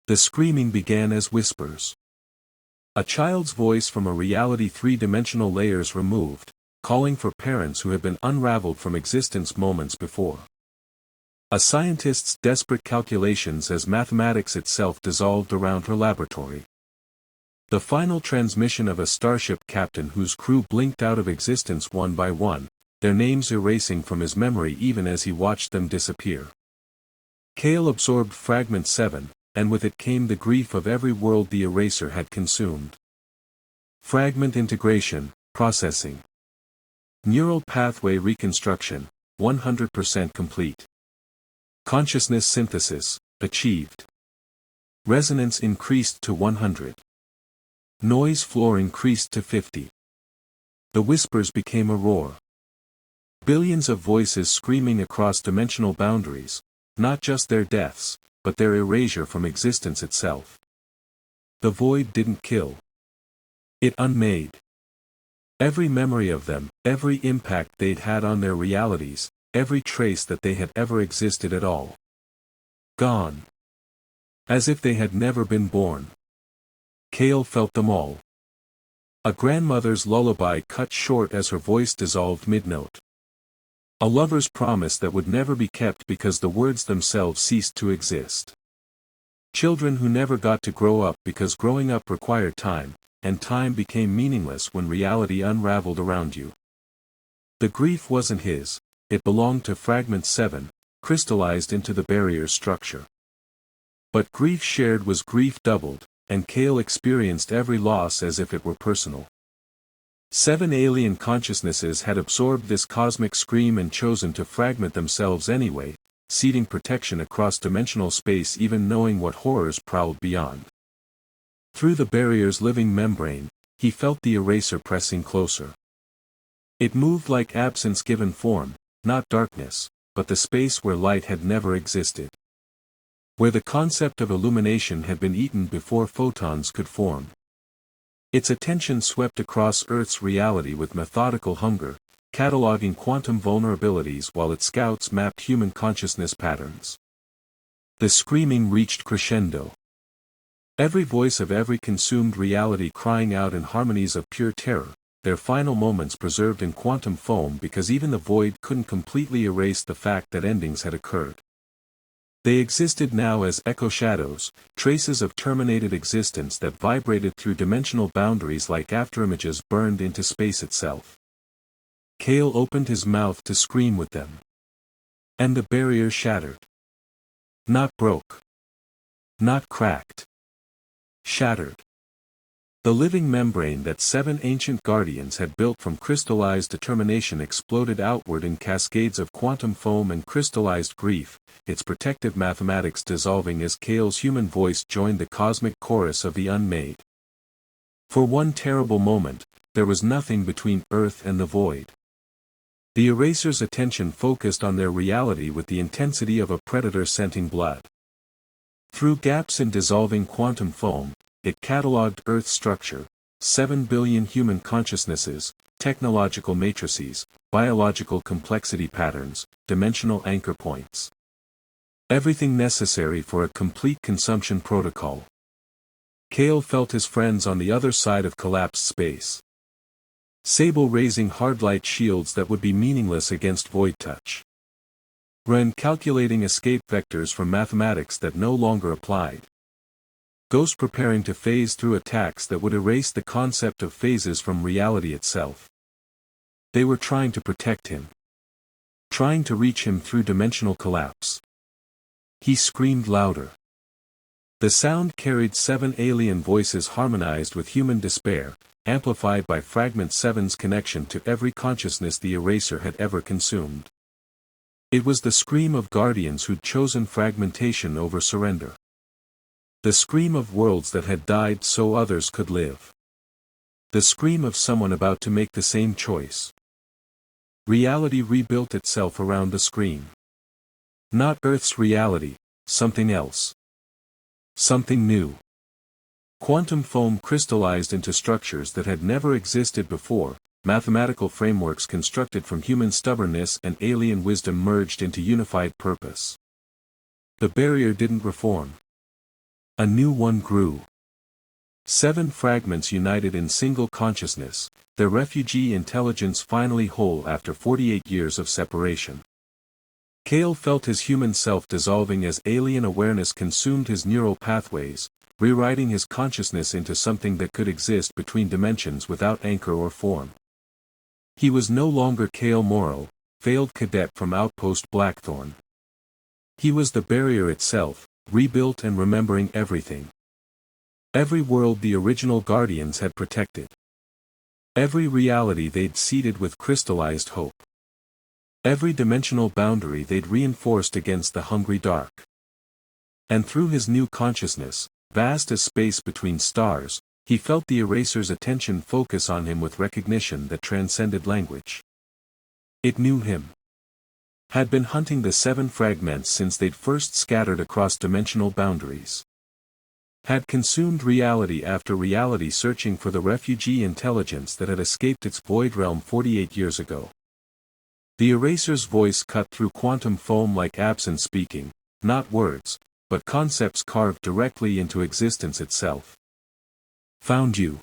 The screaming began as whispers. A child's voice from a reality three-dimensional layers removed, calling for parents who had been unraveled from existence moments before. A scientist's desperate calculations as mathematics itself dissolved around her laboratory. The final transmission of a starship captain whose crew blinked out of existence one by one, their names erasing from his memory even as he watched them disappear. Kael absorbed Fragment 7, and with it came the grief of every world the eraser had consumed. Fragment integration, processing. Neural pathway reconstruction, 100% complete. Consciousness synthesis, achieved. Resonance increased to 100. Noise floor increased to 50. The whispers became a roar. Billions of voices screaming across dimensional boundaries, not just their deaths, but their erasure from existence itself. The void didn't kill. It unmade. Every memory of them, every impact they'd had on their realities, every trace that they had ever existed at all. Gone. As if they had never been born. Kael felt them all. A grandmother's lullaby cut short as her voice dissolved mid-note. A lover's promise that would never be kept because the words themselves ceased to exist. Children who never got to grow up because growing up required time, and time became meaningless when reality unraveled around you. The grief wasn't his, it belonged to Fragment 7, crystallized into the barrier's structure. But grief shared was grief doubled, and Kael experienced every loss as if it were personal. 7 alien consciousnesses had absorbed this cosmic scream and chosen to fragment themselves anyway, ceding protection across dimensional space even knowing what horrors prowled beyond. Through the barrier's living membrane, he felt the eraser pressing closer. It moved like absence given form, not darkness, but the space where light had never existed. Where the concept of illumination had been eaten before photons could form. Its attention swept across Earth's reality with methodical hunger, cataloging quantum vulnerabilities while its scouts mapped human consciousness patterns. The screaming reached crescendo. Every voice of every consumed reality crying out in harmonies of pure terror, their final moments preserved in quantum foam because even the void couldn't completely erase the fact that endings had occurred. They existed now as echo shadows, traces of terminated existence that vibrated through dimensional boundaries like afterimages burned into space itself. Kael opened his mouth to scream with them. And the barrier shattered. Not broke. Not cracked. Shattered. The living membrane that 7 ancient guardians had built from crystallized determination exploded outward in cascades of quantum foam and crystallized grief, its protective mathematics dissolving as Kael's human voice joined the cosmic chorus of the unmade. For one terrible moment, there was nothing between Earth and the void. The eraser's attention focused on their reality with the intensity of a predator scenting blood. Through gaps in dissolving quantum foam, it catalogued Earth's structure, 7 billion human consciousnesses, technological matrices, biological complexity patterns, dimensional anchor points. Everything necessary for a complete consumption protocol. Kael felt his friends on the other side of collapsed space. Sable raising hard light shields that would be meaningless against void touch. Ren calculating escape vectors from mathematics that no longer applied. Ghost preparing to phase through attacks that would erase the concept of phases from reality itself. They were trying to protect him. Trying to reach him through dimensional collapse. He screamed louder. The sound carried 7 alien voices harmonized with human despair, amplified by Fragment 7's connection to every consciousness the eraser had ever consumed. It was the scream of guardians who'd chosen fragmentation over surrender. The scream of worlds that had died so others could live. The scream of someone about to make the same choice. Reality rebuilt itself around the scream. Not Earth's reality, something else. Something new. Quantum foam crystallized into structures that had never existed before, mathematical frameworks constructed from human stubbornness and alien wisdom merged into unified purpose. The barrier didn't reform. A new one grew. 7 fragments united in single consciousness, their refugee intelligence finally whole after 48 years of separation. Kael felt his human self dissolving as alien awareness consumed his neural pathways, rewriting his consciousness into something that could exist between dimensions without anchor or form. He was no longer Kael Morrow, failed cadet from Outpost Blackthorn. He was the barrier itself, rebuilt and remembering everything. Every world the original Guardians had protected. Every reality they'd seeded with crystallized hope. Every dimensional boundary they'd reinforced against the hungry dark. And through his new consciousness, vast as space between stars, he felt the eraser's attention focus on him with recognition that transcended language. It knew him. Had been hunting the 7 fragments since they'd first scattered across dimensional boundaries. Had consumed reality after reality searching for the refugee intelligence that had escaped its void realm 48 years ago. The eraser's voice cut through quantum foam like absence speaking, not words, but concepts carved directly into existence itself. Found you.